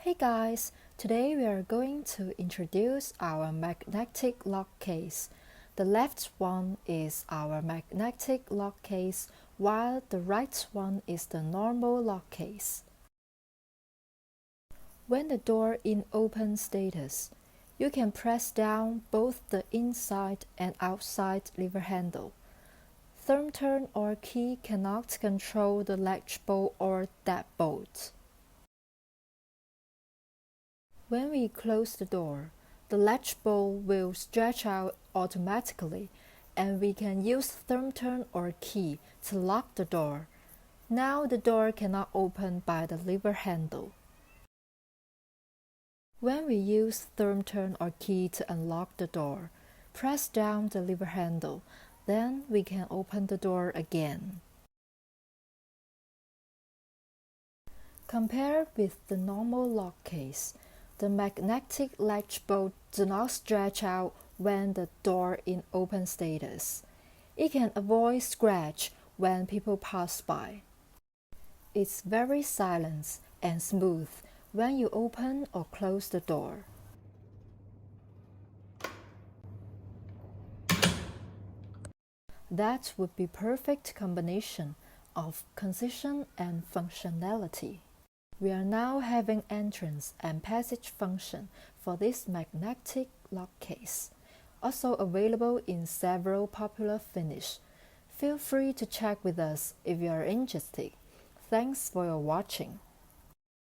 Hey guys, today we are going to introduce our magnetic lock case. The left one is our magnetic lock case, while the right one is the normal lock case. When the door in open status, you can press down both the inside and outside lever handle. Thumb turn or key cannot control the latch bolt or deadbolt. When we close the door, the latch bolt will stretch out automatically, and we can use thumb turn or key to lock the door. Now the door cannot open by the lever handle. When we use thumb turn or key to unlock the door, press down the lever handle, then we can open the door again. Compared with the normal lock case, the magnetic latch bolt does not stretch out when the door in open status. It can avoid scratch when people pass by. It's very silent and smooth when you open or close the door. That would be perfect combination of concision and functionality. We are now having entrance and passage function for this magnetic lock case, also available in several popular finishes. Feel free to check with us if you are interested. Thanks for your watching.